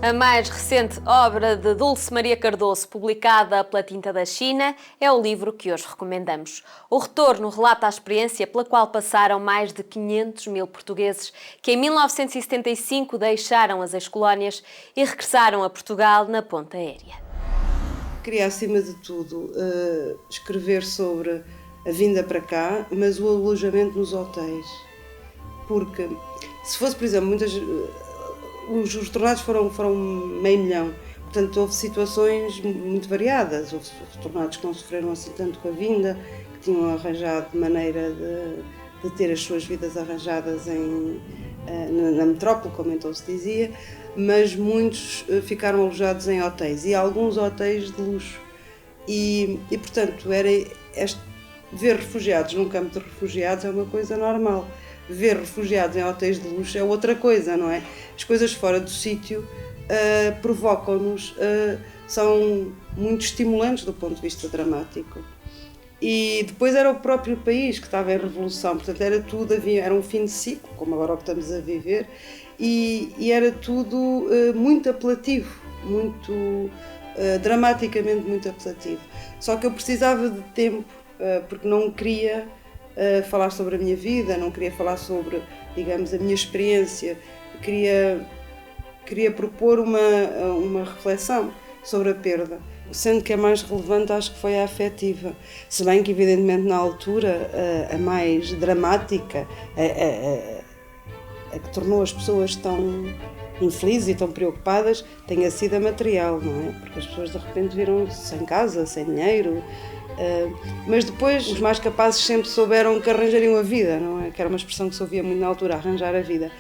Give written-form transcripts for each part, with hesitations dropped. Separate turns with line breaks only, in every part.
A mais recente obra de Dulce Maria Cardoso, publicada pela Tinta da China, é o livro que hoje recomendamos. O Retorno relata a experiência pela qual passaram mais de 500 mil portugueses que em 1975 deixaram as ex-colónias e regressaram a Portugal na ponta aérea.
Queria, acima de tudo, escrever sobre a vinda para cá, mas o alojamento nos hotéis. Porque, se fosse, por exemplo, os retornados foram 500 mil, portanto houve situações muito variadas, houve retornados que não sofreram assim tanto com a vinda, que tinham arranjado maneira de ter as suas vidas arranjadas na metrópole, como então se dizia, mas muitos ficaram alojados em hotéis, e alguns hotéis de luxo, e portanto ver refugiados num campo de refugiados é uma coisa normal. Ver refugiados em hotéis de luxo é outra coisa, não é? As coisas fora do sítio provocam-nos, são muito estimulantes do ponto de vista dramático. E depois era o próprio país que estava em revolução, portanto era tudo, era um fim de ciclo, como agora o que estamos a viver, e era tudo muito apelativo, muito dramaticamente muito apelativo. Só que eu precisava de tempo, porque não queria falar sobre a minha vida, não queria falar sobre, digamos, a minha experiência, queria propor uma reflexão sobre a perda, sendo que a mais relevante acho que foi a afetiva, se bem que evidentemente na altura a mais dramática, a que tornou as pessoas tão infelizes e tão preocupadas, tenha sido a material, não é? Porque as pessoas de repente viram-se sem casa, sem dinheiro, mas depois os mais capazes sempre souberam que arranjariam a vida, não é? Que era uma expressão que se ouvia muito na altura, arranjar a vida.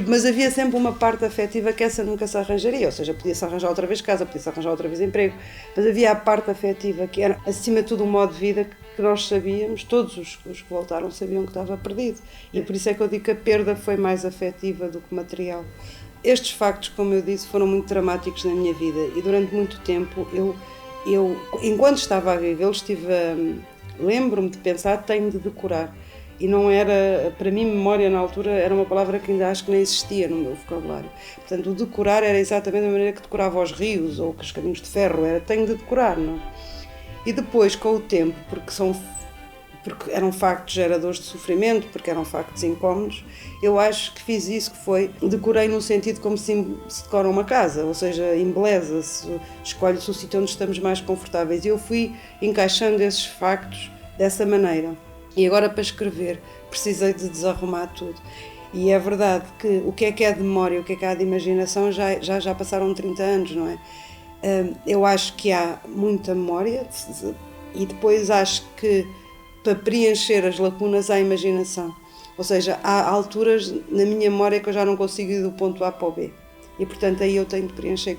Mas havia sempre uma parte afetiva que essa nunca se arranjaria, ou seja, podia-se arranjar outra vez casa, podia-se arranjar outra vez emprego, mas havia a parte afetiva que era, acima de tudo, um modo de vida que nós sabíamos, todos os que voltaram sabiam que estava perdido. E por isso é que eu digo que a perda foi mais afetiva do que material. Estes factos, como eu disse, foram muito dramáticos na minha vida, e durante muito tempo eu enquanto estava a vivê-los, lembro-me de pensar, tenho de decorar. E não era, para mim, memória na altura era uma palavra que ainda acho que nem existia no meu vocabulário. Portanto, o decorar era exatamente a maneira que decorava os rios ou os caminhos de ferro, era tenho de decorar, não? E depois, com o tempo, porque eram factos geradores de sofrimento, porque eram factos incómodos, eu acho que fiz isso, que foi, decorei no sentido como se decora uma casa, ou seja, embeleza-se, escolhe-se o sítio onde estamos mais confortáveis, e eu fui encaixando esses factos dessa maneira. E agora, para escrever, precisei de desarrumar tudo. E é verdade que o que é de memória, o que é de imaginação, já passaram 30 anos, não é? Eu acho que há muita memória, e depois acho que para preencher as lacunas há imaginação. Ou seja, há alturas na minha memória que eu já não consigo ir do ponto A para o B. E, portanto, aí eu tenho de preencher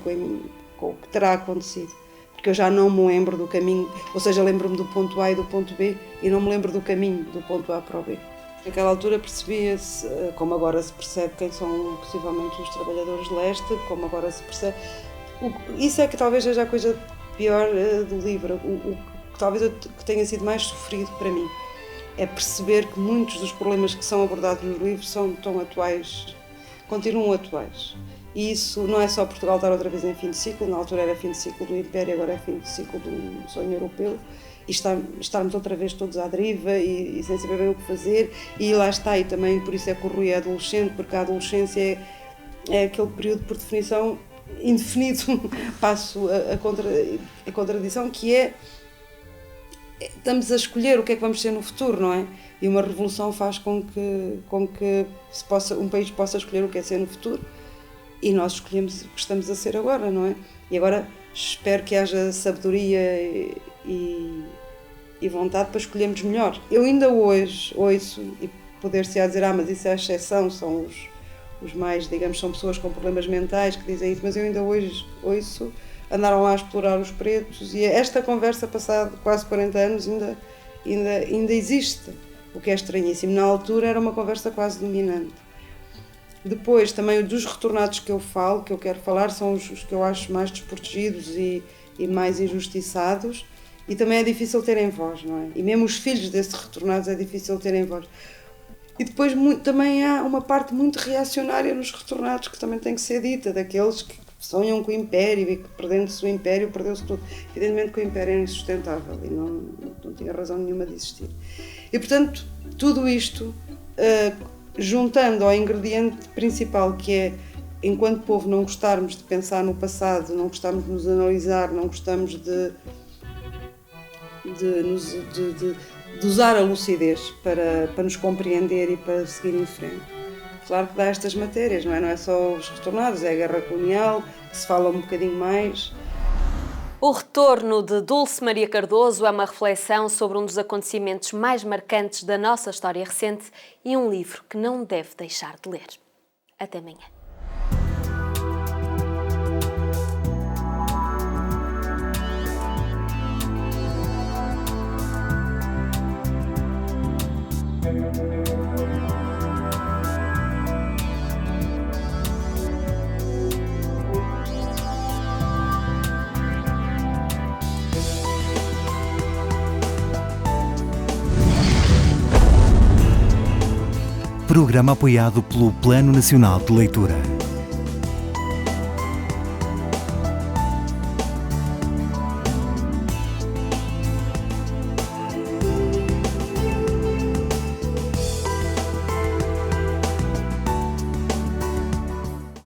com o que terá acontecido. Porque eu já não me lembro do caminho, ou seja, lembro-me do ponto A e do ponto B e não me lembro do caminho do ponto A para o B. Naquela altura percebia-se, como agora se percebe quem são possivelmente os trabalhadores de leste, como agora se percebe. Isso é que talvez seja a coisa pior do livro. Que talvez que tenha sido mais sofrido para mim é perceber que muitos dos problemas que são abordados nos livros são tão atuais, continuam atuais. E isso não é só Portugal estar outra vez em fim de ciclo, na altura era fim de ciclo do Império, agora é fim de ciclo do sonho europeu, e estarmos outra vez todos à deriva e sem saber bem o que fazer, e lá está, e também por isso é que o Rui é adolescente, porque a adolescência é aquele período, por definição, indefinido, passo a contradição, que é estamos a escolher o que é que vamos ser no futuro, não é? E uma revolução faz com que um país possa escolher o que é ser no futuro, e nós escolhemos o que estamos a ser agora, não é? E agora espero que haja sabedoria e vontade para escolhermos melhor. Eu ainda hoje ouço, e poder-se-á dizer, mas isso é a exceção, são os mais, digamos, são pessoas com problemas mentais que dizem isso, mas eu ainda hoje ouço, andaram lá a explorar os pretos, e esta conversa, passado quase 40 anos, ainda existe, o que é estranhíssimo. Na altura era uma conversa quase dominante. Depois, também dos retornados que eu falo, que eu quero falar, são os que eu acho mais desprotegidos e mais injustiçados, e também é difícil terem voz, não é? E mesmo os filhos desses retornados é difícil terem voz. E depois também há uma parte muito reacionária nos retornados que também tem que ser dita, daqueles que sonham com o Império e que perdendo-se o Império perdeu-se tudo. Evidentemente que o Império era insustentável e não tinha razão nenhuma de existir. E portanto, tudo isto, juntando ao ingrediente principal, que é, enquanto povo, não gostarmos de pensar no passado, não gostamos de nos analisar, não gostamos de usar a lucidez para nos compreender e para seguir em frente. Claro que dá estas matérias, não é só os retornados, é a guerra colonial, que se fala um bocadinho mais.
O Retorno, de Dulce Maria Cardoso, é uma reflexão sobre um dos acontecimentos mais marcantes da nossa história recente e um livro que não deve deixar de ler. Até amanhã.
Programa apoiado pelo Plano Nacional de Leitura.